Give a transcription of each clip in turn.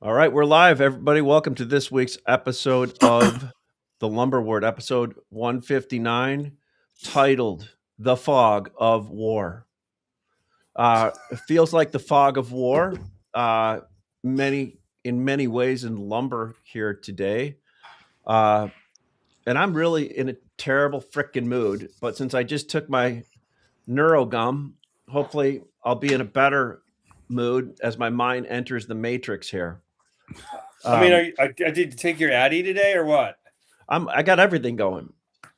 All right, we're live, everybody. Welcome to this week's episode of the Lumber Word, episode 159, titled "The Fog of War." It feels like the fog of war, uh, in many ways in lumber here today, uh, and I'm really in a terrible frickin' mood. But since I just took my neurogum, hopefully I'll be in a better mood as my mind enters the matrix here. I mean, Um, I did take your Addy today or what? I got everything going.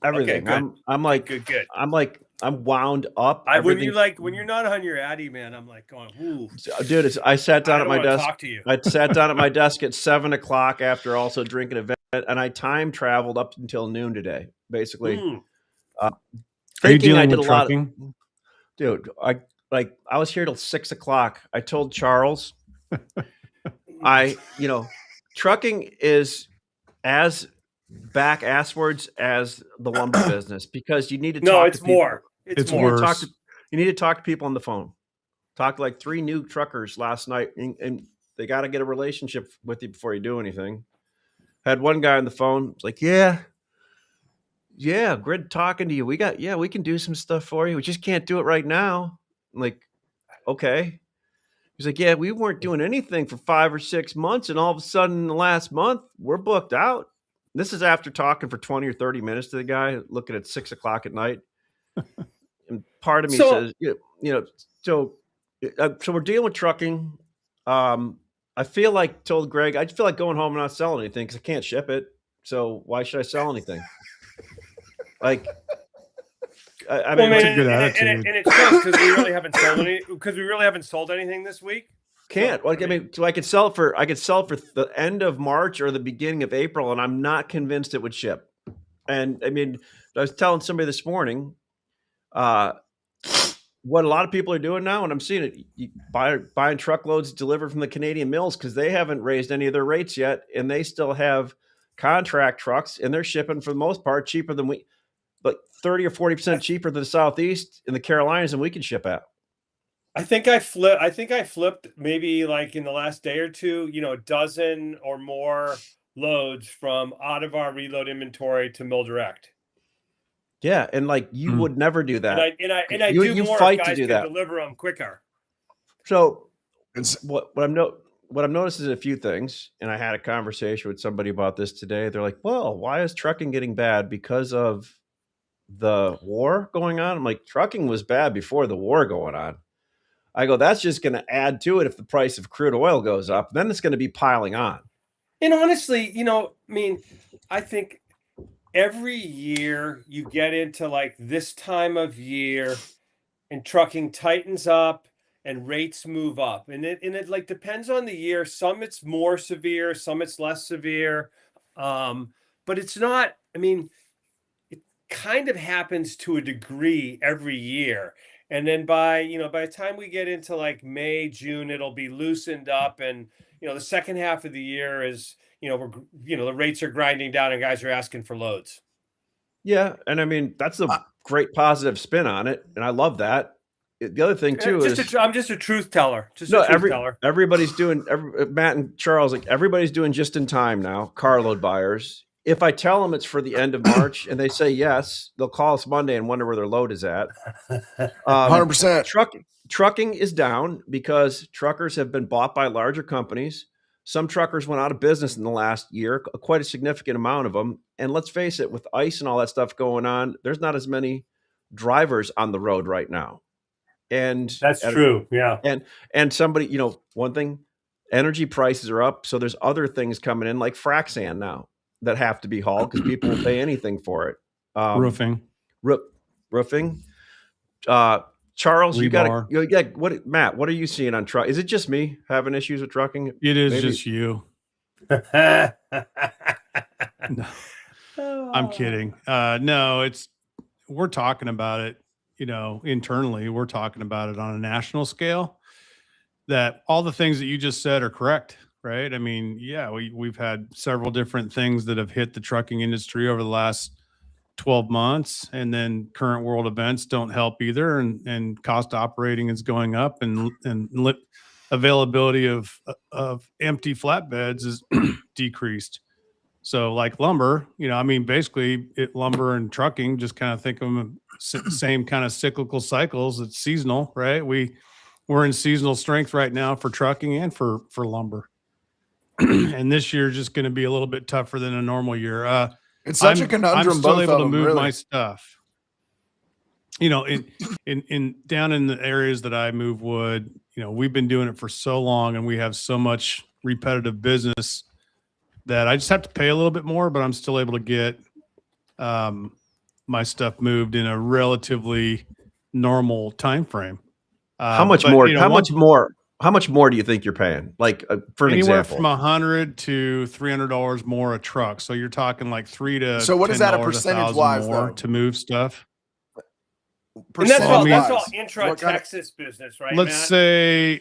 Okay, Everything. good, I'm good, like good, good. I'm wound up. When Everything's when you're not on your Addy, man, I'm like going, ooh, dude. I sat down I at don't my want to desk. talk to you. I sat down at my desk at 7 o'clock after also drinking a vet, and I time traveled up until noon today. Basically, Mm. uh, Are you thinking I dealing did with a lot. trucking? Dude, I was here till 6 o'clock. I told Charles, trucking is as back asswards as the lumber business because you need to No, talk to it's people. more. It's It's You need to more. talk to worse. you need to talk to people on the phone. Talked to like 3 new truckers last night, and they got to get a relationship with you before you do anything. Had one guy on the phone. It's like, yeah, Grid talking to you. We can do some stuff for you. We just can't do it right now. I'm like, okay. He's like, yeah, we weren't doing anything for 5 or 6 months, and all of a sudden, in the last month, we're booked out. This is after talking for 20 or 30 minutes to the guy, looking at 6 o'clock at night. And part of me So says, so so we're dealing with trucking. I feel like told Greg, I just feel like going home and not selling anything because I can't ship it. So why should I sell anything? Like, I well, mean, man, That's a like, good and attitude. it shows because we really haven't sold anything this week. can't. So Like, I mean, so I could sell for the end of March or the beginning of April, and I'm not convinced it would ship. And I mean, I was telling somebody this morning, uh, what a lot of people are doing now, and I'm seeing it, buying truckloads delivered from the Canadian mills because they haven't raised any of their rates yet, and they still have contract trucks, and they're shipping for the most part cheaper than we, like 30 or 40% cheaper than the Southeast and the Carolinas than we can ship at. I think I flipped maybe like in the last day or two, a dozen or more loads from out of our reload inventory to Mill Direct. Yeah, and like you Mm. would never do And that. I You do you more if fight to guys do can that. deliver them quicker. So It's what I'm noticing is a few things, and I had a conversation with somebody about this today. They're like, "Well, why is trucking getting bad because of the war going on?" I'm like, "Trucking was bad before the war going on." I go, "That's just going to add to it if the price of crude oil goes up. Then it's going to be piling on." And honestly, I mean, I think every year you get into like this time of year and trucking tightens up and rates move up. And it like depends on the year. Some it's more severe, some it's less severe. Um, but it's not, I mean, it kind of happens to a degree every year. And then by the time we get into like May, June, it'll be loosened up. And, the second half of the year is, the rates are grinding down and guys are asking for loads. Yeah, and I mean that's a uh, great positive spin on it, and I love that. The other thing too is I'm just a truth teller, just a no, truth teller. everybody's doing Matt and Charles, like everybody's doing just in time now. Carload buyers. If I tell them it's for the end of March and they say yes, they'll call us Monday and wonder where their load is at. 100%. Trucking is down because truckers have been bought by larger companies. Some truckers went out of business in the last year, quite a significant amount of them. And let's face it, with ice and all that stuff going on, there's not as many drivers on the road right now. And That's true. Yeah. and somebody, one thing, energy prices are up, so there's other things coming in like frac sand now that have to be hauled because people will pay anything for it. Um, Roofing, roo- roofing. Uh, Charles, rebar. what Matt? What are you seeing on truck? Is it just me having issues with trucking? It is Maybe. just you. No, I'm kidding. No, we're talking about it, internally. We're talking about it on a national scale. That all the things that you just said are correct, right? I mean, yeah, we've had several different things that have hit the trucking industry over the last 12 months, and then current world events don't help either, and cost operating is going up, and availability of empty flatbeds is decreased. So like lumber, I mean, basically lumber and trucking, just kind of think of them same kind of cyclical cycles. It's seasonal, right? We're in seasonal strength right now for trucking and for lumber. And this year is just going to be a little bit tougher than a normal year. It's such a conundrum. I'm still both able of to them, move really. my stuff. In down in the areas that I move wood, we've been doing it for so long, and we have so much repetitive business that I just have to pay a little bit more, but I'm still able to get my stuff moved in a relatively normal time frame. How much more? How much more do you think you're paying? Like for an anywhere example, from $100 to $300 more a truck. So you're talking like $3 to So what is that a $10 percentage $1,000 wise more though? to move stuff. And that's all Percentage-wise, intra-Texas business, right? Let's Matt? say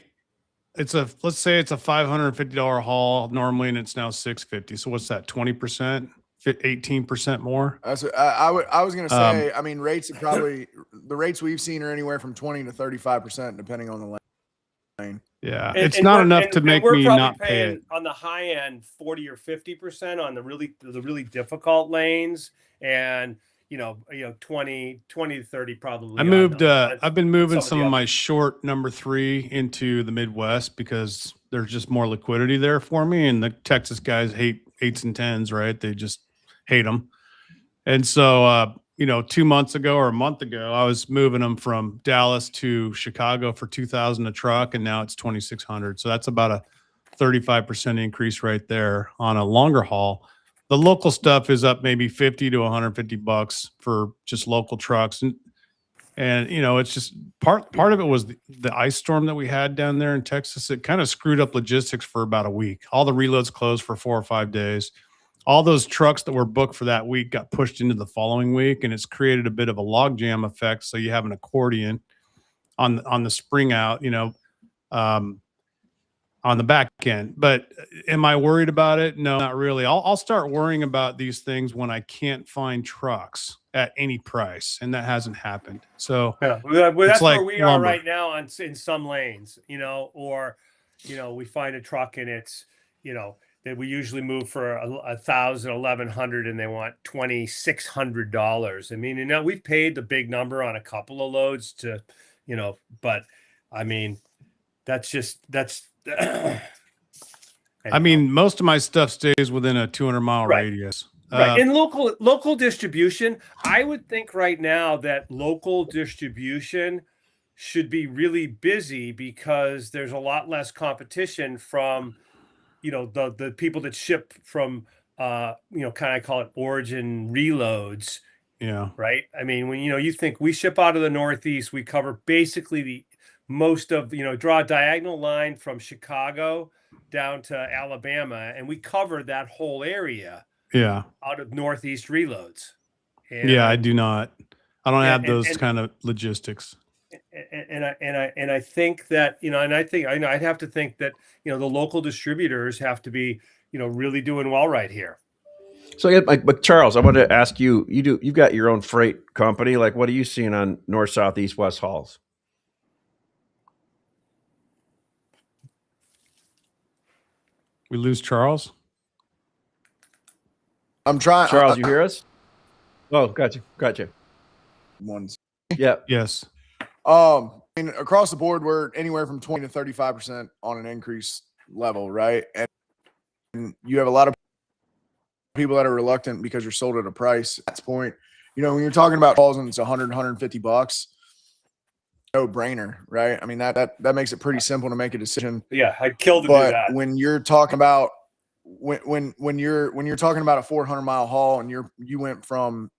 it's a $550 haul normally, and it's now $650. So what's that? 20%, 18% more. I was going to say, I mean, rates are probably the rates we've seen are anywhere from 20 to 35%, depending on the lane. Yeah, it's not enough to make me not pay it. On the high end, 40 or 50% on the really difficult lanes, and 20 to 30 probably. I moved. I've been moving some of my short number 3 into the Midwest because there's just more liquidity there for me, and the Texas guys hate 8s and 10s, right? They just hate them. And so, 2 months ago or a month ago, I was moving them from Dallas to Chicago for $2,000 a truck, and now it's $2,600. So that's about a 35% increase right there on a longer haul. The local stuff is up maybe 50 to 150 bucks for just local trucks. And it's just part of it was the ice storm that we had down there in Texas. It kind of screwed up logistics for about a week. All the reloads closed for 4 or 5 days. All those trucks that were booked for that week got pushed into the following week, and it's created a bit of a logjam effect. So you have an accordion on the spring out, on the back end. But am I worried about it? No, not really. I'll start worrying about these things when I can't find trucks at any price, and that hasn't happened. So yeah, well, that's like where we are right now in some lanes, or we find a truck and it's that we usually move for $1,000, $1,100, and they want $2,600. I mean, we've paid the big number on a couple of loads to, but I mean, that's. I mean, most of my stuff stays within a 200-mile radius. Right. In local distribution, I would think right now that local distribution should be really busy because there's a lot less competition from, the people that ship from, kind of call it origin reloads. Yeah. Right. I mean, when, you think we ship out of the Northeast, we cover basically most of, draw a diagonal line from Chicago down to Alabama, and we cover that whole area. Yeah. Out of Northeast reloads. And, yeah, I do not. I don't have those kind of logistics. And I think that, I'd have to think that, the local distributors have to be, really doing well right here. So, but Charles, I want to ask you, you've got your own freight company. Like, what are you seeing on north, south, east, west hauls? We lose Charles. I'm trying. Charles, you hear us? Oh, gotcha. Ones. Yeah. Yes. I mean, across the board, we're anywhere from 20 to 35% on an increase level, right? And you have a lot of people that are reluctant because you're sold at a price. At this point, when you're talking about calls and it's 100, 150 bucks, no brainer, right? I mean, that makes it pretty simple to make a decision. Yeah, I'd kill to do But that. when you're talking about when you're talking about a 400-mile haul and you went from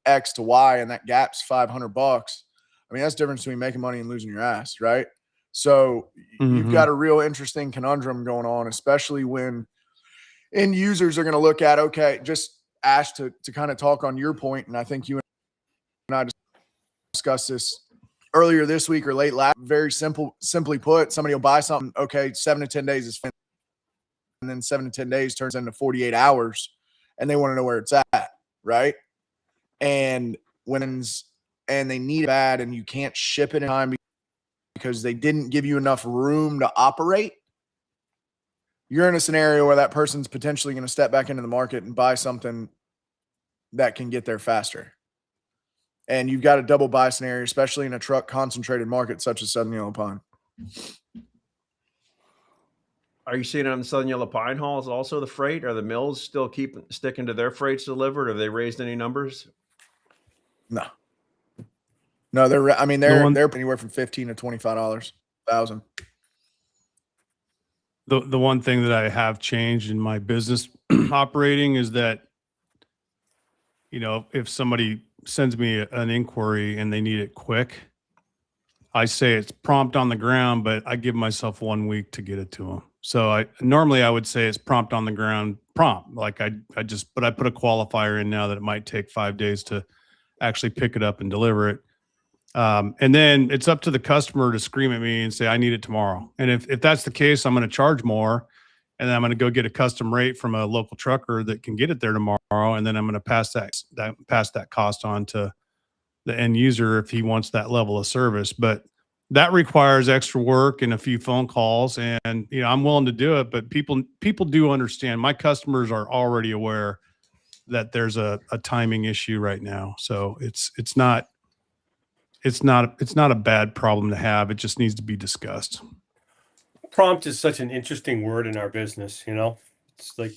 X to Y and that gap's $500, I mean, that's the difference between making money and losing your ass, right? So you've got a real interesting conundrum going on, especially when end users are going to look at, okay, just Ash, to kind of talk on your point, and I think you and I discussed this earlier this week or late last. Very simply put, somebody will buy something, okay, 7 to 10 days is finished. And then 7 to 10 days turns into 48 hours, and they want to know where it's at, right? And they need it bad, and you can't ship it in time because they didn't give you enough room to operate, you're in a scenario where that person's potentially going to step back into the market and buy something that can get there faster. And you've got a double buy scenario, especially in a truck concentrated market such as Southern Yellow Pine. Are you seeing it on the Southern Yellow Pine Halls also the freight? Are the mills still sticking to their freights delivered? Have they raised any numbers? No, they're anywhere from $15 to $25,000. The one thing that I have changed in my business operating is that, you know, if somebody sends me an inquiry and they need it quick, I say it's prompt on the ground, but I give myself 1 week to get it to them. So I would say it's prompt on the ground, prompt. Like but I put a qualifier in now that it might take 5 days to actually pick it up and deliver it. And then it's up to the customer to scream at me and say, I need it tomorrow. And if that's the case, I'm going to charge more, and then I'm going to go get a custom rate from a local trucker that can get it there tomorrow. And then I'm going to pass that cost on to the end user if he wants that level of service. But that requires extra work and a few phone calls, and, you know, I'm willing to do it, but people do understand. My customers are already aware that there's a timing issue right now. So it's not a bad problem to have. It just needs to be discussed. Prompt is such an interesting word in our business, you know. It's like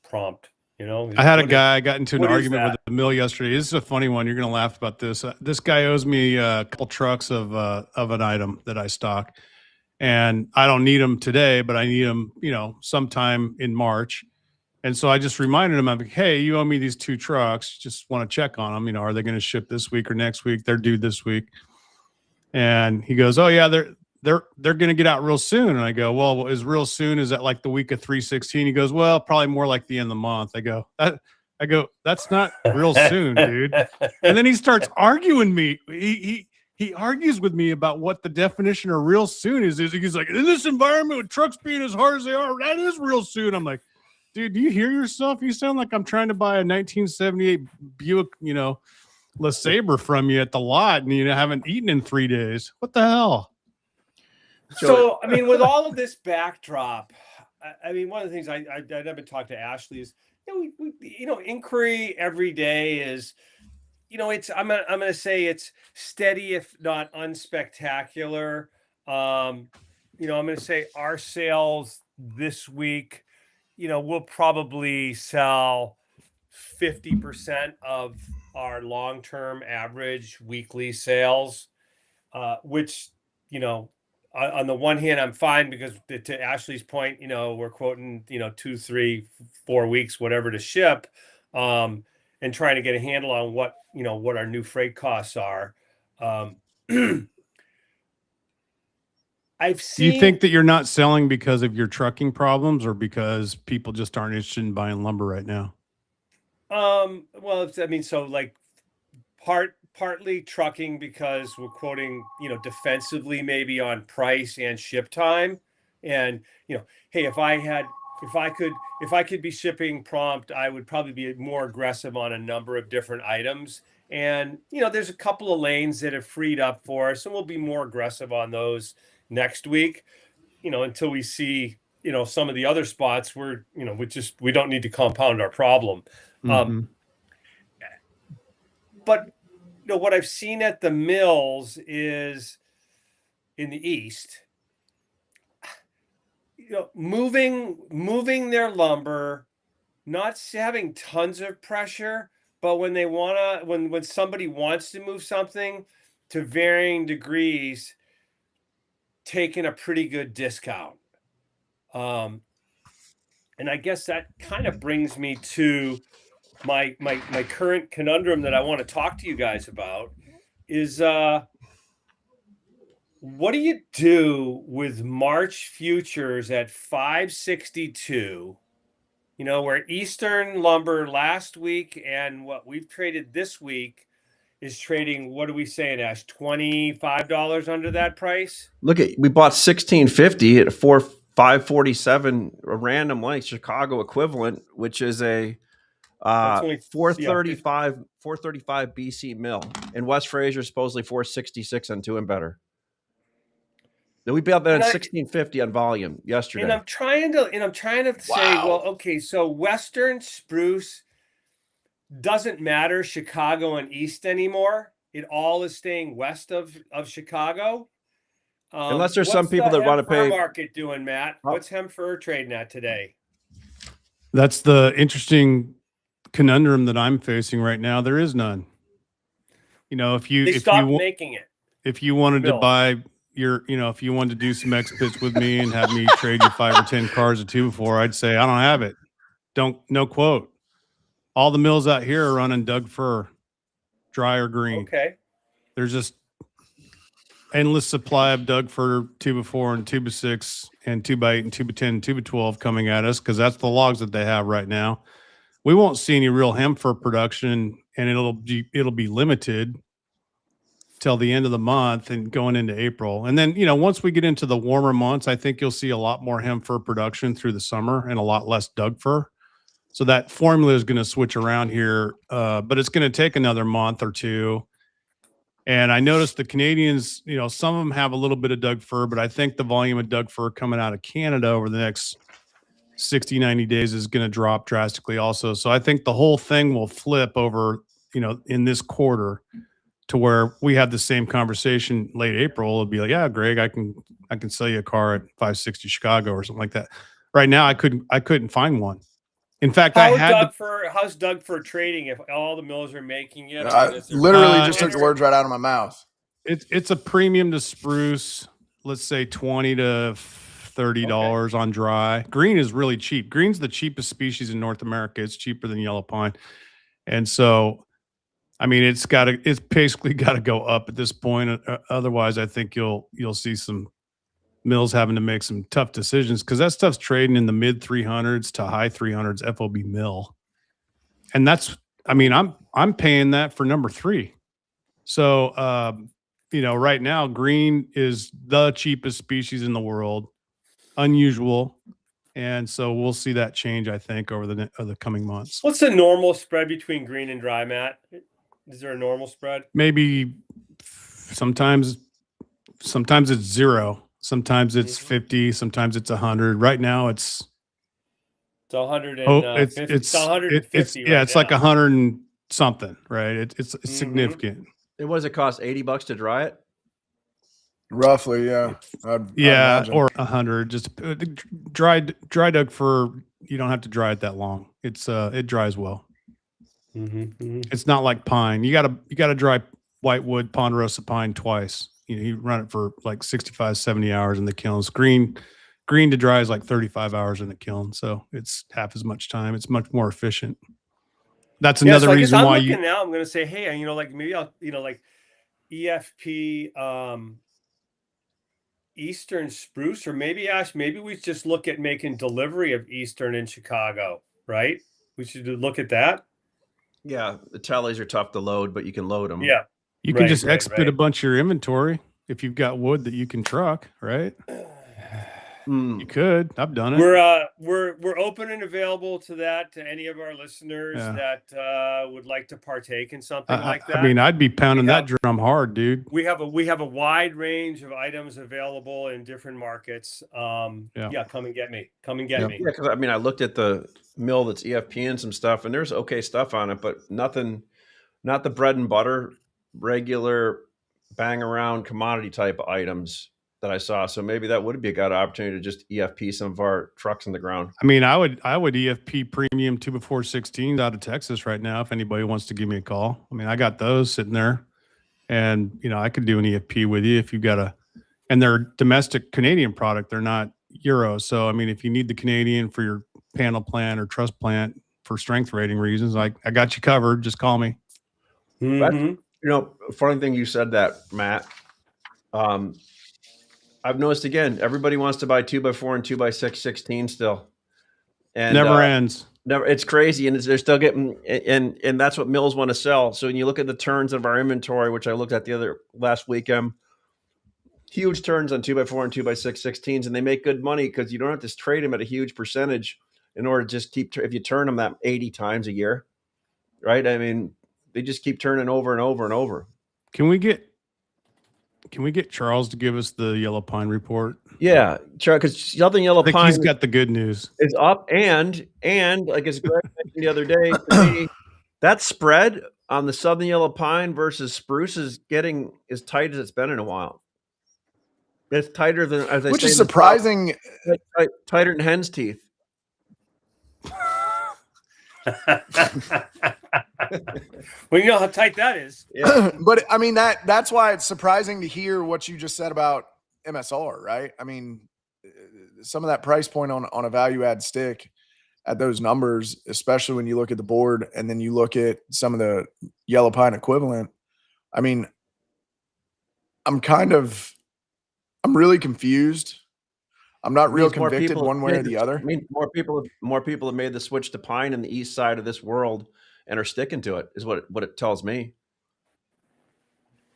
prompt, you know. I had a guy, I got into an what is argument with that? the mill yesterday. This is a funny one. You're going to laugh about this. This guy owes me a couple trucks of an item that I stock, and I don't need them today, but I need them, you know, sometime in March. And so I just reminded him, I'm like, hey, you owe me these 2 trucks. Just want to check on them. You know, are they going to ship this week or next week? They're due this week. And he goes, oh yeah, they're going to get out real soon. And I go, well, is real soon? Is that like the week of 3/16? He goes, well, probably more like the end of the month. I go, that's not real soon, dude. And then he starts arguing me. He argues with me about what the definition of real soon is. He's like, in this environment with trucks being as hard as they are, that is real soon. I'm like, dude, do you hear yourself? You sound like I'm trying to buy a 1978 Buick, you know, LeSabre from you at the lot, and you haven't eaten in 3 days. What the hell? So, I mean, with all of this backdrop, I mean, one of the things I never talked to Ashley is, you know, you know, inquiry every day is, you know, I'm gonna say it's steady if not unspectacular. You know, I'm gonna say our sales this week, you know, we'll probably sell 50% of our long-term average weekly sales, which, you know, on the one hand, I'm fine because to Ashley's point, you know, we're quoting, you know, 2, 3, 4 weeks, whatever to ship, and trying to get a handle on what, you know, what our new freight costs are. I've seen. Do you think that you're not selling because of your trucking problems, or because people just aren't interested in buying lumber right now? Well, I mean, so like partly trucking because we're quoting, you know, defensively maybe on price and ship time. And, you know, hey, if I could be shipping prompt, I would probably be more aggressive on a number of different items. And, you know, there's a couple of lanes that have freed up for us, and we'll be more aggressive on those next week, you know, until we see, you know, some of the other spots where, you know, we don't need to compound our problem. Mm-hmm. But, you know, what I've seen at the mills is in the East, you know, moving their lumber, not having tons of pressure, but when they when somebody wants to move something, to varying degrees, taking a pretty good discount. And I guess that kind of brings me to my current conundrum that I want to talk to you guys about is, what do you do with March futures at 562? You know, where Eastern lumber last week and what we've traded this week is trading, what are we saying, Ash? $25 under that price? Look at, we bought 1650 at 547, a random length Chicago equivalent, which is a 435 BC mill. And West Fraser supposedly 466 on 2 and better. We be up at And I- 1650 on volume yesterday. And I'm trying to say, well, okay, so Western spruce doesn't matter Chicago and East anymore. It all is staying west of Chicago. Unless there's some what's people the that want to hem fir pay. market doing, Matt? What's hem fir trading at today? That's the interesting conundrum that I'm facing right now. There is none. You know, They stopped making it. if you wanted to Mills. buy your, you know, if you wanted to do some X-Pits with me and have me trade you 5 or 10 cars of 2x4, I'd say I don't have it. No quote. All the mills out here are running Doug fir, dry or green. Okay. There's just endless supply of Doug fir 2x4 and 2x6 and 2x8 and 2x10 and 2x12 coming at us because that's the logs that they have right now. We won't see any real hem fir production, and it'll be limited till the end of the month and going into April. And then, you know, once we get into the warmer months, I think you'll see a lot more hem fir production through the summer and a lot less Doug fir. So that formula is going to switch around here, but it's going to take another month or two. And I noticed the Canadians, you know, some of them have a little bit of Doug fir, but I think the volume of Doug fir coming out of Canada over the next 60, 90 days is going to drop drastically also. So I think the whole thing will flip over, you know, in this quarter to where we have the same conversation late April. It'll be like, yeah, Greg, I can sell you a car at 560 Chicago or something like that. Right now, I couldn't find one. In fact, how's Doug fir trading if all the mills are making it? I literally just took the words right out of my mouth. It's a premium to spruce, let's say $20 to $30 on dry. Green is really cheap. Green's the cheapest species in North America. It's cheaper than yellow pine. And so, I mean, it's basically got to go up at this point. Otherwise, I think you'll see some mills having to make some tough decisions because that stuff's trading in the mid 300s to high 300s FOB mill. And that's, I mean, I'm paying that for number 3. So, you know, right now, green is the cheapest species in the world, unusual. And so we'll see that change, I think, over the coming months. What's the normal spread between green and dry, Matt? Is there a normal spread? Maybe sometimes it's 0. Sometimes it's 50. Sometimes it's 100. Right now, it's 150. It's 150. Yeah, it's like 100 and something, right? It's significant. And what does it cost? $80 to dry it? Roughly, yeah. I'd or 100. Just dry Doug fir. You don't have to dry it that long. It dries well. It's not like pine. You gotta dry whitewood ponderosa pine twice. You know, you run it for like 65, 70 hours in the kilns. Green to dry is like 35 hours in the kiln. So it's half as much time. It's much more efficient. That's another reason why now I'm going to say, hey, you know, like maybe I'll, you know, like EFP, Eastern spruce, or maybe we just look at making delivery of Eastern in Chicago, right? We should look at that. Yeah. The tallies are tough to load, but you can load them. Yeah. You can just expedite a bunch of your inventory if you've got wood that you can truck, right? You could. I've done it. We're open and available to that to any of our listeners that would like to partake in something like that. I mean, I'd be pounding that drum hard, dude. We have a wide range of items available in different markets. Come and get me. Come and get me. Yeah, because I mean, I looked at the mill that's EFP and some stuff, and there's okay stuff on it, but nothing, not the bread and butter, regular bang around commodity type items that I saw. So maybe that would be a good opportunity to just EFP some of our trucks in the ground. I mean, I would EFP premium 2x4 out of Texas right now if anybody wants to give me a call. I mean, I got those sitting there, and you know, I could do an EFP with you if you've got and they're domestic Canadian product. They're not Euro. So I mean, if you need the Canadian for your panel plant or truss plant for strength rating reasons, I got you covered. Just call me. You know, funny thing you said that, Matt. I've noticed again, everybody wants to buy 2x4 and 2x6 16 still, and never ends. Never, it's crazy, and they're still getting, and that's what mills want to sell. So when you look at the turns of our inventory, which I looked at last weekend, huge turns on 2x4 and 2x6 16s, and they make good money because you don't have to trade them at a huge percentage in order to just keep. If you turn them that 80 times a year, right? I mean, they just keep turning over and over and over. Can we get Can we get Charles to give us the yellow pine report? Yeah, because Southern Yellow I think Pine he's got the good news. is up, and like as Greg mentioned the other day, to me, that spread on the Southern Yellow Pine versus spruce is getting as tight as it's been in a while. It's tighter than, as I Which say, is in the South, surprising. tighter than hen's teeth. Well, you know how tight that is. Yeah, But I mean, that's why it's surprising to hear what you just said about MSR, right? I mean, some of that price point on a value add stick at those numbers, especially when you look at the board and then you look at some of the yellow pine equivalent. I mean, I'm really confused. I'm not real means more convicted people one way or made the the- other. I mean, more people have made the switch to pine in the east side of this world and are sticking to it. Is what it tells me.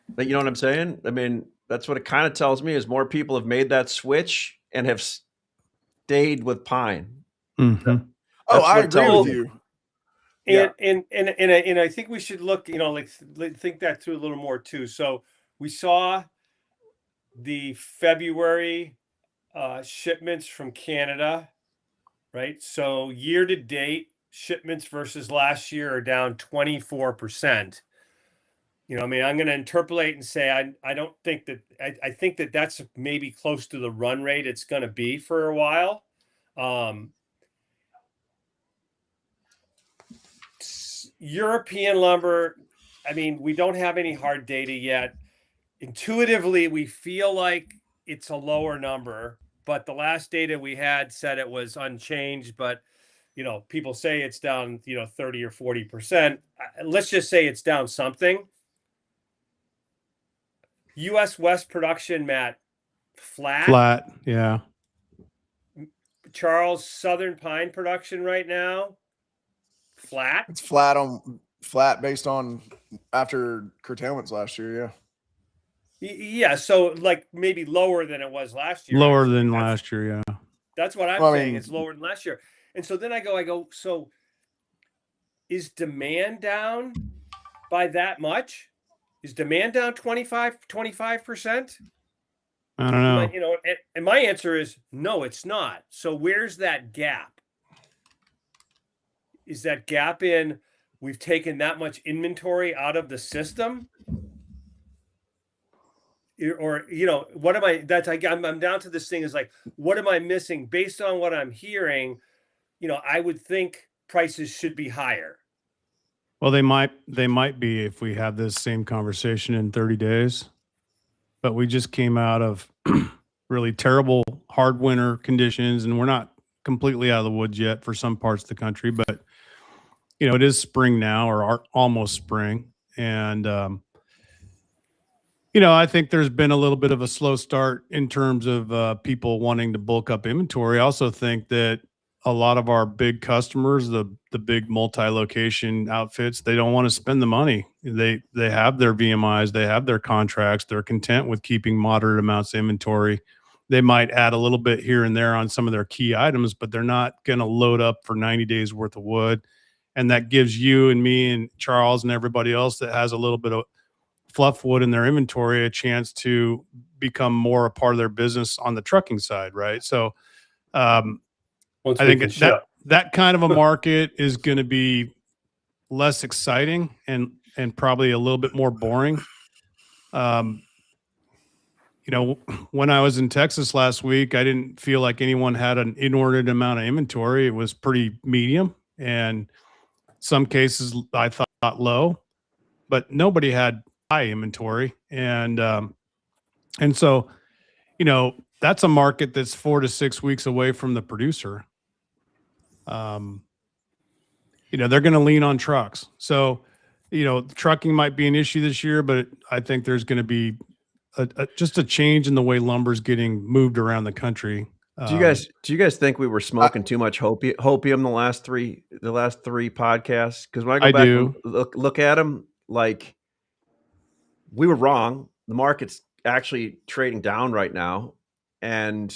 But you know what I'm saying? I mean, that's what it kind of tells me is more people have made that switch and have stayed with pine. Mhm. Oh, That's I what agree tells with me. you. And I think we should look, like think that through a little more too. So we saw the February shipments from Canada, right? So year to date shipments versus last year are down 24%. I mean, I'm going to interpolate and say I don't think that I think that that's maybe close to the run rate it's going to be for a while. European lumber, I mean, we don't have any hard data yet. Intuitively, we feel like it's a lower number, but the last data we had said it was unchanged. But people say it's down 30 or 40%. Let's just say it's down something. US West production, Matt, flat. Yeah. Charles, Southern pine production right now, flat. It's flat based on after curtailments last year. Yeah. Yeah, so like maybe lower than it was last year. Lower actually. than last year, yeah. That's what I'm Well, I saying. mean- It's lower than last year. And so then I go, so is demand down by that much? Is demand down 25%? I don't know. And my answer is no, it's not. So where's that gap? Is that gap in we've taken that much inventory out of the system? Or what am I? I'm down to this thing is like, what am I missing based on what I'm hearing? I would think prices should be higher. Well, they might be if we have this same conversation in 30 days. But we just came out of really terrible hard winter conditions, and we're not completely out of the woods yet for some parts of the country, but it is spring now, or almost spring. And I think there's been a little bit of a slow start in terms of people wanting to bulk up inventory. I also think that a lot of our big customers, the big multi-location outfits, they don't want to spend the money. They have their VMIs, they have their contracts, they're content with keeping moderate amounts of inventory. They might add a little bit here and there on some of their key items, but they're not going to load up for 90 days worth of wood. And that gives you and me and Charles and everybody else that has a little bit of fluff wood in their inventory a chance to become more a part of their business on the trucking side, right? So I think that kind of a market is going to be less exciting and probably a little bit more boring. When I was in Texas last week, I didn't feel like anyone had an inordinate amount of inventory. It was pretty medium, and some cases I thought low, but nobody had high inventory. And so, that's a market that's 4 to 6 weeks away from the producer. They're going to lean on trucks. So, trucking might be an issue this year, but I think there's going to be just a change in the way lumber's getting moved around the country. Do you guys think we were smoking too much hopium the last three podcasts? Because when I go back and look at them, like, we were wrong. The market's actually trading down right now, and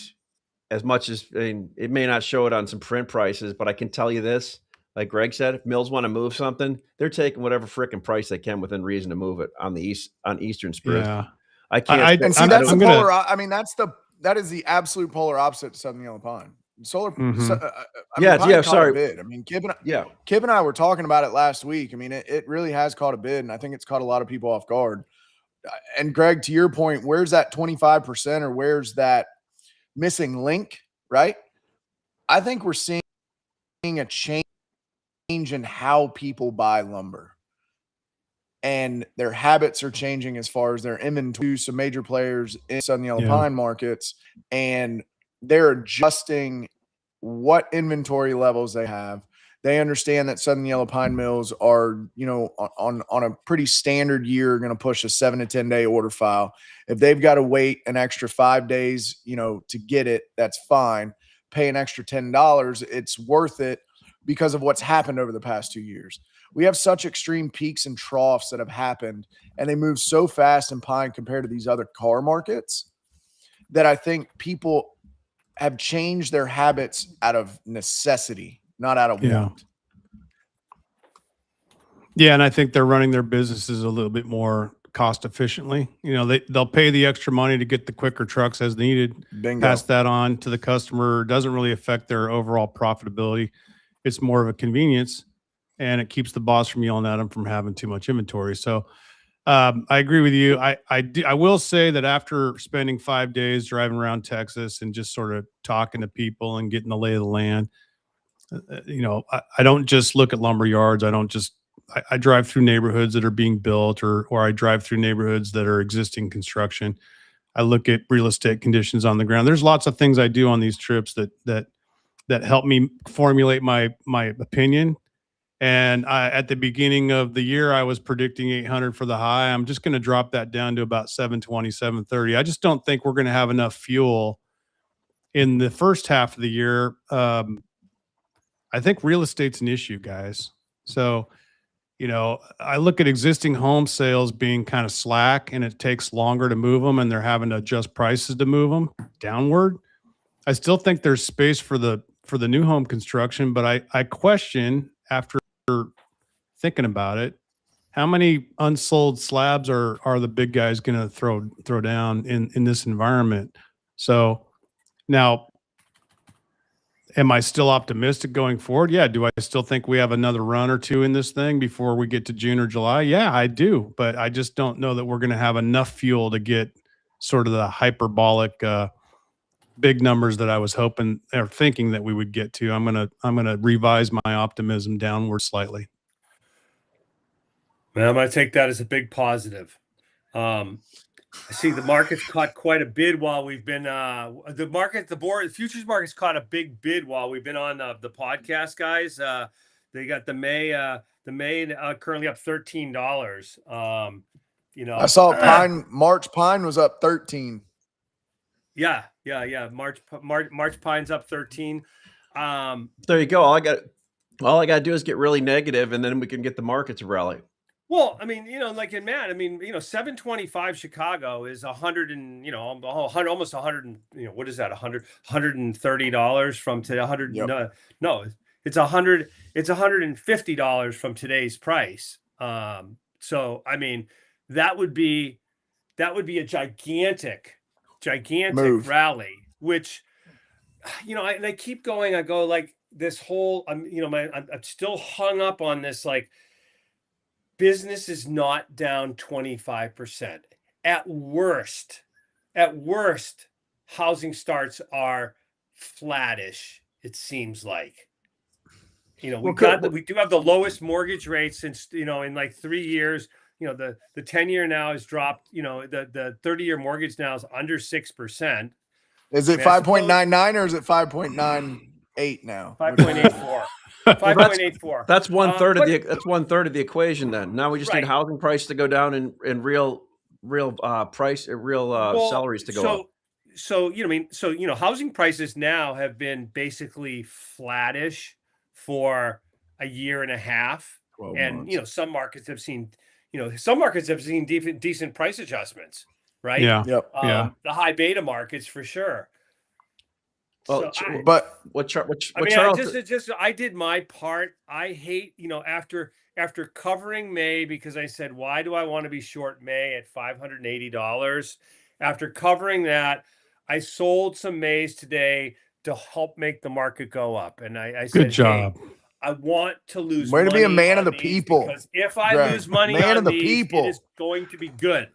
as much as it may not show it on some print prices, but I can tell you this: like Greg said, if mills want to move something, they're taking whatever frickin' price they can within reason to move it on Eastern spruce. Yeah. I can't. And see, I'm that's the gonna- polar. I mean, that is the absolute polar opposite to Southern Yellow Pine. Solar. Mhm. I mean, Pine caught sorry. a bid. I mean, Kip Yeah. and I were talking about it last week. I mean, it really has caught a bid, and I think it's caught a lot of people off guard. And Greg, to your point, where's that 25% or where's that missing link, right? I think we're seeing a change in how people buy lumber. And their habits are changing as far as their inventory. Some major players in Southern Yellow Pine markets, and they're adjusting what inventory levels they have. They understand that Southern Yellow Pine mills are, on a pretty standard year, going to push a 7 to 10 day order file. If they've got to wait an extra 5 days, to get it, that's fine. Pay an extra $10. It's worth it because of what's happened over the past 2 years. We have such extreme peaks and troughs that have happened, and they move so fast in pine compared to these other car markets that I think people have changed their habits out of necessity, not out of want. Yeah, and I think they're running their businesses a little bit more cost efficiently. They'll pay the extra money to get the quicker trucks as needed. Bingo. Pass that on to the customer. It doesn't really affect their overall profitability. It's more of a convenience, and it keeps the boss from yelling at them from having too much inventory. So I agree with you. I will say that after spending 5 days driving around Texas and just sort of talking to people and getting the lay of the land, I don't just look at lumber yards. I drive through neighborhoods that are being built, or I drive through neighborhoods that are existing construction. I look at real estate conditions on the ground. There's lots of things I do on these trips that help me formulate my opinion. And at the beginning of the year, I was predicting 800 for the high. I'm just going to drop that down to about 720, 730. I just don't think we're going to have enough fuel in the first half of the year. I think real estate's an issue, guys. So, I look at existing home sales being kind of slack, and it takes longer to move them, and they're having to adjust prices to move them downward. I still think there's space for the new home construction, but I question, after thinking about it, how many unsold slabs are the big guys going to throw down in this environment? So now, am I still optimistic going forward? Yeah. Do I still think we have another run or two in this thing before we get to June or July? Yeah, I do. But I just don't know that we're going to have enough fuel to get sort of the hyperbolic big numbers that I was hoping or thinking that we would get to. I'm gonna revise my optimism downward slightly. Man, I'm going to take that as a big positive. I see the market's caught quite a bid while we've been the futures market's caught a big bid while we've been on the podcast, guys. They got the May currently up $13. I saw March pine was up 13. Yeah. March pine's up 13. There you go. All I got to do is get really negative, and then we can get the market to rally. Well, I mean, like in Matt, I mean, 725 Chicago is 100 and, almost 100 and, what is that? $130 from today. 100. Yep. No, it's $150 from today's price. So, I mean, that would be a gigantic Move. rally, which, I keep going. I go like this whole, I'm still hung up on this, like, business is not down 25%. At worst, housing starts are flattish, it seems like. We do have the lowest mortgage rates since, in like 3 years. The 10-year now has dropped, the 30-year mortgage now is under 6%. Is it 5.99 or is it 5.98 now? 5.84. 5.84. That's one third of the equation. Then now we just need housing price to go down and real salaries to go up. So housing prices now have been basically flattish for a year and a half, and some markets have seen decent price adjustments, right? Yeah. Yep. The high beta markets for sure. Well, So But I did my part. I hate, after covering May, because I said, why do I want to be short May at $580? After covering that, I sold some Mays today to help make the market go up. And I said, Good job. hey, I want to lose way to money be a man on of the these, people, because if I Greg. lose money Man on of the these, people. it is going to be good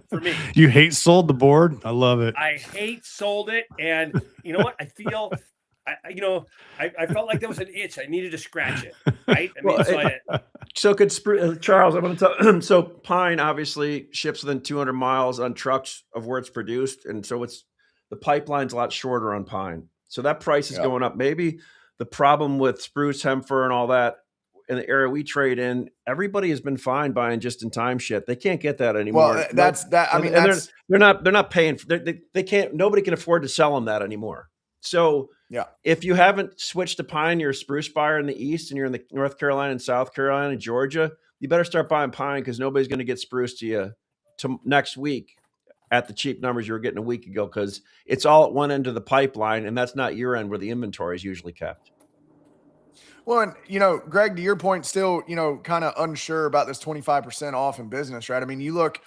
for me. You hate sold the board. I love it. I hate sold it, and you know what? I feel, I felt like there was an itch. I needed to scratch it, right? I mean, Well, so could Charles? I'm going to tell. So pine obviously ships within 200 miles on trucks of where it's produced, and so the pipeline's a lot shorter on pine. So that price is going up. Maybe the problem with spruce, hemper, and all that in the area we trade in, everybody has been fine buying just in time shit. They can't get that anymore. Well, that's that. I mean, that's they're not paying. They can't. Nobody can afford to sell them that anymore. So if you haven't switched to pine, you're a spruce buyer in the East and you're in the North Carolina and South Carolina and Georgia, you better start buying pine, because nobody's going to get spruce to you next week at the cheap numbers you were getting a week ago, because it's all at one end of the pipeline, and that's not your end where the inventory is usually kept. Well, and Greg, to your point, still, kind of unsure about this 25% off in business, right? I mean, you look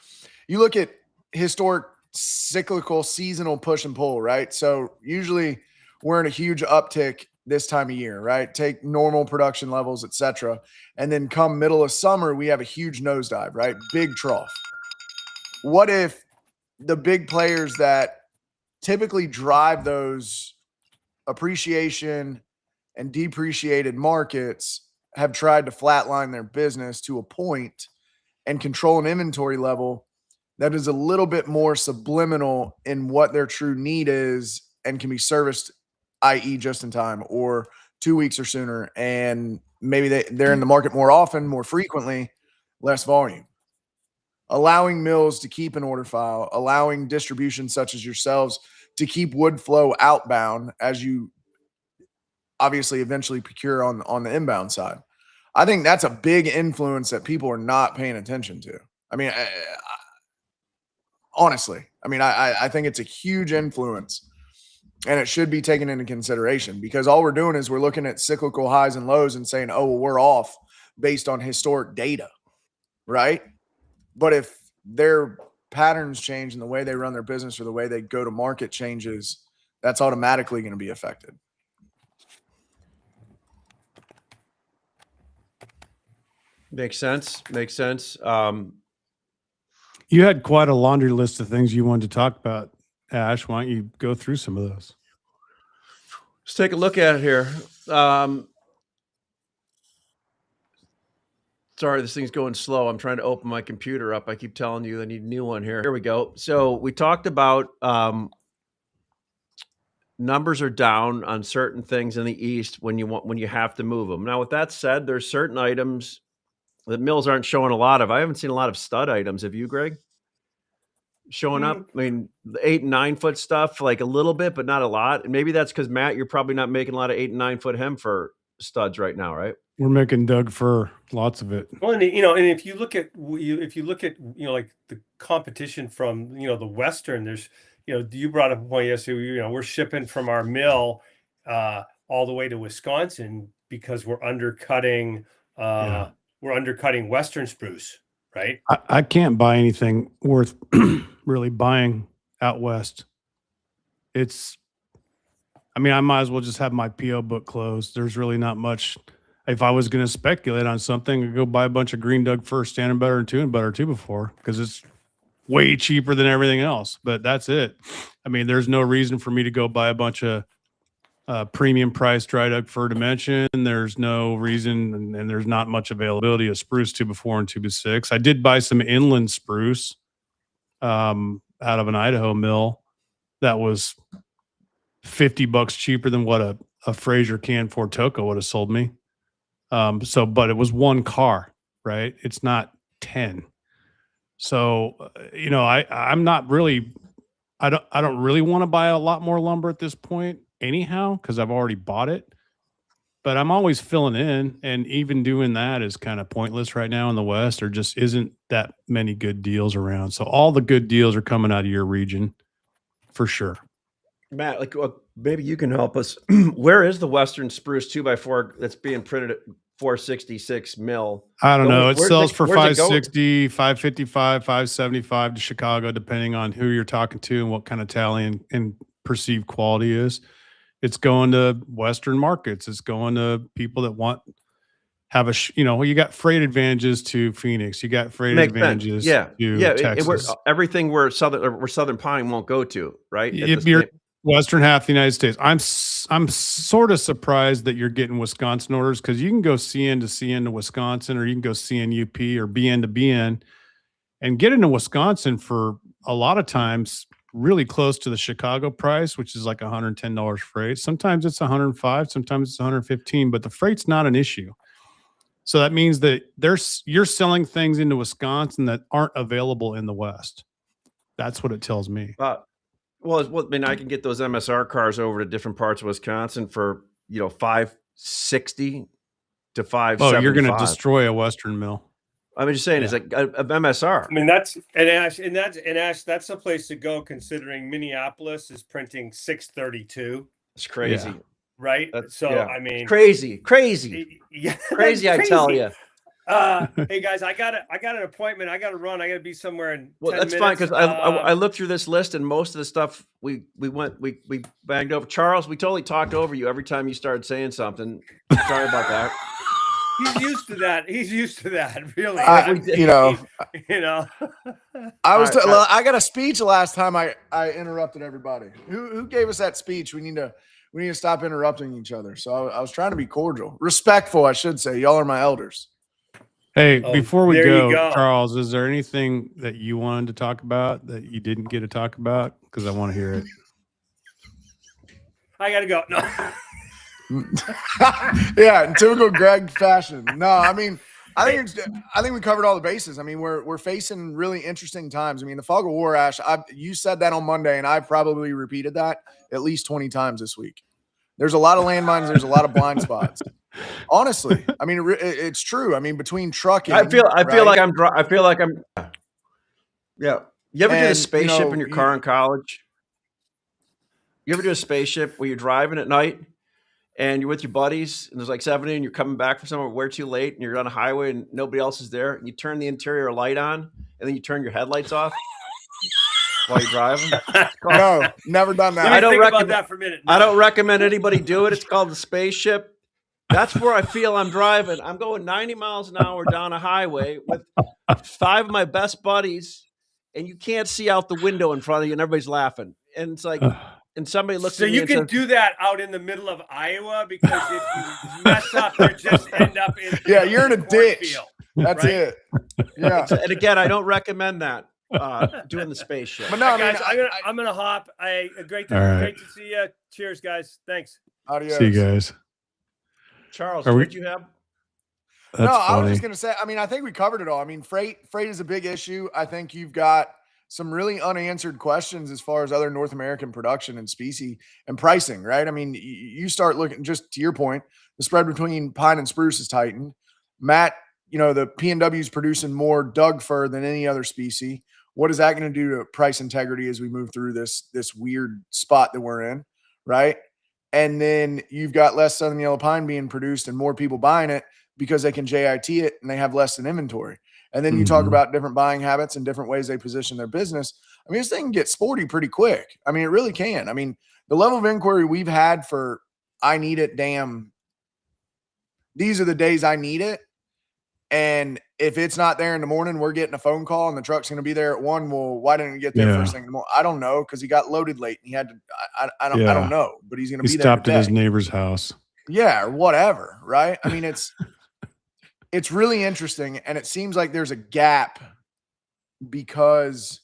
at historic cyclical seasonal push and pull, right? So usually we're in a huge uptick this time of year, right? Take normal production levels, et cetera. And then come middle of summer, we have a huge nosedive, right? Big trough. What if the big players that typically drive those appreciation and depreciated markets have tried to flatline their business to a point and control an inventory level that is a little bit more subliminal in what their true need is and can be serviced, i.e. just in time or 2 weeks or sooner. And maybe they're in the market more often, more frequently, less volume. Allowing mills to keep an order file, allowing distribution such as yourselves to keep wood flow outbound as you obviously eventually procure on the inbound side. I think that's a big influence that people are not paying attention to. I mean, honestly, I think it's a huge influence, and it should be taken into consideration, because all we're doing is we're looking at cyclical highs and lows and saying, oh, well, we're off based on historic data, right? But if their patterns change and the way they run their business or the way they go to market changes, that's automatically going to be affected. Makes sense. You had quite a laundry list of things you wanted to talk about, Ash. Why don't you go through some of those? Let's take a look at it here. Sorry, this thing's going slow. I'm trying to open my computer up. I keep telling you I need a new one here. Here we go. So we talked about numbers are down on certain things in the East when you have to move them. Now, with that said, there's certain items that mills aren't showing a lot of. I haven't seen a lot of stud items. Have you, Greg? Showing up? I mean, the 8 and 9 foot stuff, like a little bit, but not a lot. And maybe that's because, Matt, you're probably not making a lot of 8 and 9 foot hem for studs right now, right? We're making Doug fur, lots of it. Well, and if you look at like the competition from the Western, there's you brought up a point yesterday. We're shipping from our mill all the way to Wisconsin because we're undercutting Western spruce, right? I can't buy anything worth really buying out west. I might as well just have my PO book closed. There's really not much. If I was going to speculate on something, I'd go buy a bunch of green Doug fir, standard butter and 2 and butter 2 before, because it's way cheaper than everything else. But that's it. There's no reason for me to go buy a bunch of premium price dry Doug fir dimension. There's no reason, and there's not much availability of spruce 2x4 and 2x6. I did buy some inland spruce out of an Idaho mill that was $50 cheaper than what a Fraser can for Toco would have sold me. But it was one car, right? It's not 10. So, I'm not really, I don't really want to buy a lot more lumber at this point anyhow, because I've already bought it, but I'm always filling in, and even doing that is kind of pointless right now in the West. There just isn't that many good deals around. So all the good deals are coming out of your region for sure. Matt, like maybe you can help us. Where is the Western spruce 2x4 that's being printed at 466 mil? I don't know. It sells for where's it going? 560, 555, 575 to Chicago, depending on who you're talking to and what kind of tally and perceived quality is. It's going to Western markets. It's going to people that want have a you got freight advantages to Phoenix. You got freight Makes sense. advantages Yeah, to Texas. Everything where Southern Pine won't go to, right? If you're Western half the United States, I'm sort of surprised that you're getting Wisconsin orders, because you can go CN to CN to Wisconsin, or you can go CN UP or BN to BN and get into Wisconsin for a lot of times really close to the Chicago price, which is like $110 freight. Sometimes it's 105, sometimes it's 115, but the freight's not an issue. So that means that you're selling things into Wisconsin that aren't available in the West. That's what it tells me. Well, I mean, I can get those MSR cars over to different parts of Wisconsin for, 560 to 575. Oh, you're going to destroy a Western mill. I'm just saying, it's like a MSR. I mean, that's that's the place to go, considering Minneapolis is printing 632. It's crazy. Yeah. Right. I mean, it's crazy. Yeah, crazy. I tell you. Hey guys, I got an appointment. I got to run. I got to be somewhere in 10 that's minutes. fine, because I looked through this list, and most of the stuff we bagged over. Charles, we totally talked over you every time you started saying something. Sorry about that. He's used to that. Really. I got a speech last time I interrupted everybody. Who gave us that speech? We need to stop interrupting each other. So I was trying to be cordial, respectful, I should say. Y'all are my elders. Hey, before we go, Charles, is there anything that you wanted to talk about that you didn't get to talk about? Because I want to hear it. I got to go. No. Yeah, in typical Greg fashion. No, I mean, I think we covered all the bases. I mean, we're facing really interesting times. I mean, the fog of war, Ash. You said that on Monday, and I probably repeated that at least 20 times this week. There's a lot of landmines. There's a lot of blind spots. Honestly, I mean, it's true. I mean, between trucking, I feel like I'm. Yeah. You ever do a spaceship in your car in college? You ever do a spaceship where you're driving at night and you're with your buddies, and there's like 70, and you're coming back from somewhere way too late, and you're on a highway and nobody else is there, and you turn the interior light on, and then you turn your headlights off while you're driving? No, never done that. I don't think about that for a minute. No. I don't recommend anybody do it. It's called the spaceship. That's where I feel I'm driving. I'm going 90 miles an hour down a highway with 5 of my best buddies, and you can't see out the window in front of you, and everybody's laughing. And it's like, and somebody looks at me. So you can do that out in the middle of Iowa, because if you mess up, you just end up in you're in a ditch. That's right? It. Yeah. And again, I don't recommend that. Doing the spaceship. But no, guys, I'm gonna hop. Great to see you. Cheers, guys. Thanks. Adios. See you guys. Charles, what did you have? That's funny. I was just gonna say. I mean, I think we covered it all. I mean, freight is a big issue. I think you've got some really unanswered questions as far as other North American production and species and pricing, right? I mean, you start looking, just to your point, the spread between pine and spruce is tightened. Matt, the P&W is producing more Doug fir than any other species. What is that going to do to price integrity as we move through this weird spot that we're in, right? And then you've got less Southern Yellow Pine being produced and more people buying it because they can JIT it and they have less in inventory. And then you talk about different buying habits and different ways they position their business. I mean, this thing can get sporty pretty quick. I mean, it really can. I mean, the level of inquiry we've had for I need it, damn, these are the days I need it. And if it's not there in the morning, we're getting a phone call and the truck's going to be there at 1. Well, why didn't it get there first thing in the morning? I don't know, because he got loaded late and he had to. I don't know, but he's going to be there. He stopped at his neighbor's house. Yeah, or whatever, right? I mean, it's really interesting, and it seems like there's a gap because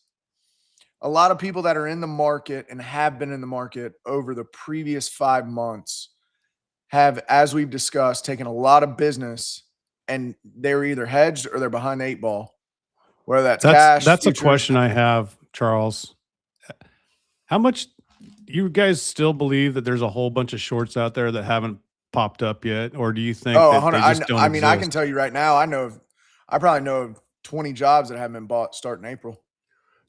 a lot of people that are in the market and have been in the market over the previous 5 months have, as we've discussed, taken a lot of business. And they're either hedged or they're behind the 8 ball. Whether that's cash. That's futures. A question I have, Charles. How much you guys still believe that there's a whole bunch of shorts out there that haven't popped up yet, or do you think? That they just don't exist? I can tell you right now. I probably know of 20 jobs that haven't been bought starting April.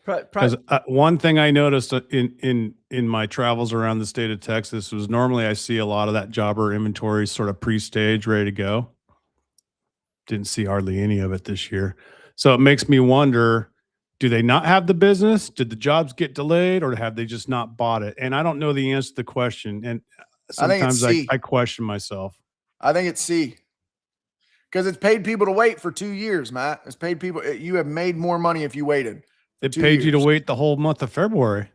Because one thing I noticed in my travels around the state of Texas was normally I see a lot of that jobber inventory sort of pre-stage, ready to go. Didn't see hardly any of it this year. So it makes me wonder, do they not have the business? Did the jobs get delayed, or have they just not bought it? And I don't know the answer to the question. And sometimes I question myself. I think it's C. Because it's paid people to wait for 2 years, Matt. It's paid people. You have made more money if you waited. It paid you to wait the whole month of February.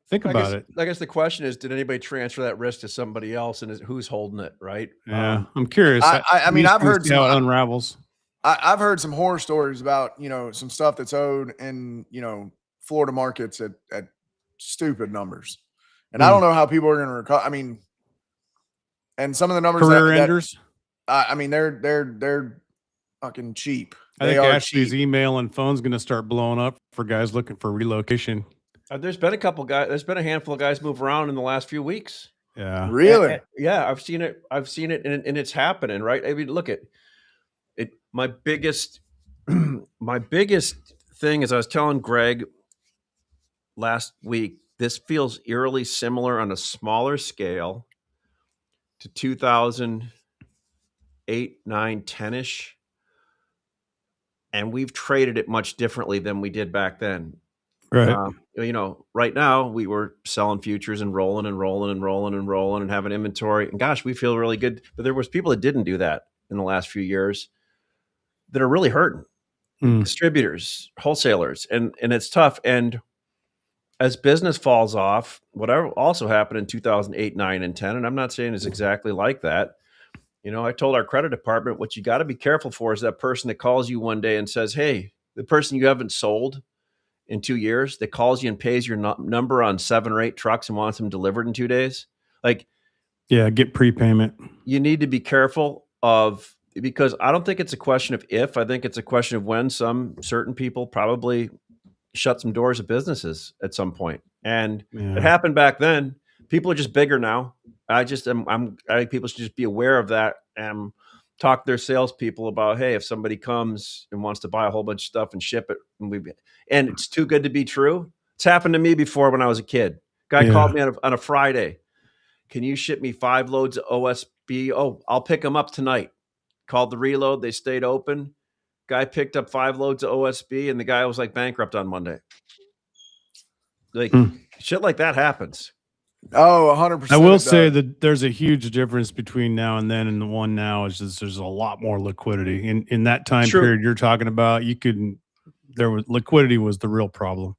Think about it. I guess the question is, did anybody transfer that risk to somebody else, and who's holding it, right? Yeah, I'm curious. I mean, I've heard how it unravels. I've heard some horror stories about, some stuff that's owed in, Florida markets at stupid numbers. And I don't know how people are going to recover. I mean, and some of the numbers career enders. I mean, they're fucking cheap. I think Ashley's email and phone's going to start blowing up for guys looking for relocation. There's been a couple guys. There's been a handful of guys move around in the last few weeks. Yeah, really. Yeah, I've seen it, and it's happening. Right? I mean, look at it. My biggest thing is, I was telling Greg last week, this feels eerily similar on a smaller scale to 2008, 9, 10-ish. And we've traded it much differently than we did back then. Right. Right now we were selling futures and rolling and having inventory. And gosh, we feel really good. But there was people that didn't do that in the last few years that are really hurting. Distributors, wholesalers, and it's tough. And as business falls off, whatever also happened in 2008, 9, and 10, and I'm not saying it's exactly like that. I told our credit department, what you got to be careful for is that person that calls you one day and says, hey, the person you haven't sold in 2 years that calls you and pays your number on 7 or 8 trucks and wants them delivered in 2 days. Get prepayment. You need to be careful of, because I don't think it's a question of if, I think it's a question of when. Some certain people probably shut some doors of businesses at some point. And it happened back then. People are just bigger now. I think people should just be aware of that and talk to their salespeople about, hey, if somebody comes and wants to buy a whole bunch of stuff and ship it, and it's too good to be true. It's happened to me before when I was a kid. Guy called me on a Friday. Can you ship me 5 loads of OSB? Oh, I'll pick them up tonight. Called the reload. They stayed open. Guy picked up 5 loads of OSB, and the guy was bankrupt on Monday. Shit like that happens. Oh, 100%. I will say that there's a huge difference between now and then, and the one now is just there's a lot more liquidity. In that time period you're talking about, liquidity was the real problem.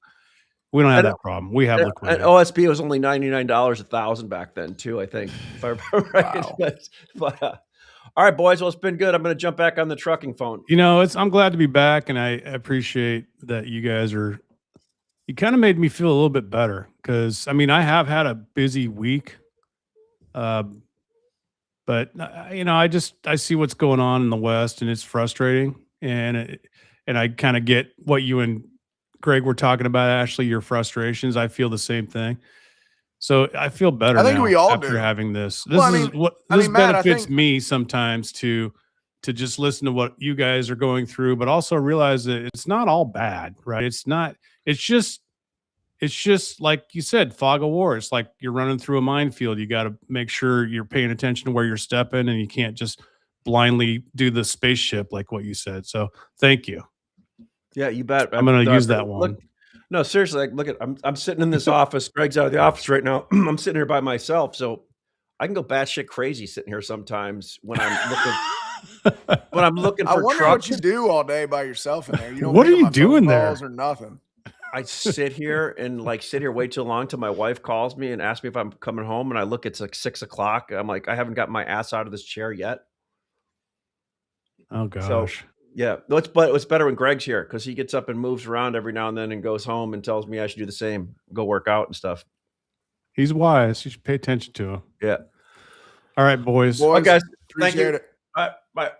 We don't have that problem. We have liquidity. And OSB was only $99 1,000 back then too, I think, if I remember right. Wow. But, all right, boys. Well, it's been good. I'm going to jump back on the trucking phone. I'm glad to be back, and I appreciate that you guys are. You kind of made me feel a little bit better because, I have had a busy week, but I see what's going on in the West, and it's frustrating, and I kind of get what you and Greg were talking about, Ashley, your frustrations. I feel the same thing. So I feel better. I think we all after having this. This benefits me sometimes to just listen to what you guys are going through, but also realize that it's not all bad, right? It's not. It's just like you said, fog of war. It's like you're running through a minefield. You got to make sure you're paying attention to where you're stepping, and you can't just blindly do the spaceship like what you said. So thank you. Yeah, you bet. I'm going to use that one. No, seriously. I'm sitting in this office. Greg's out of the office right now. I'm sitting here by myself, so I can go batshit crazy sitting here sometimes when I'm looking. When I'm looking for I wonder trucks. what you do all day by yourself in there. You don't. What are you doing there? Or nothing. I sit here and wait too long till my wife calls me and asks me if I'm coming home, and I look, it's 6 o'clock. I'm like, I haven't got my ass out of this chair yet. Oh gosh. So, yeah, it's better when Greg's here because he gets up and moves around every now and then and goes home and tells me I should do the same, go work out and stuff. He's wise. You should pay attention to him. Yeah. All right, boys. All right, guys. Appreciate it. All right, bye.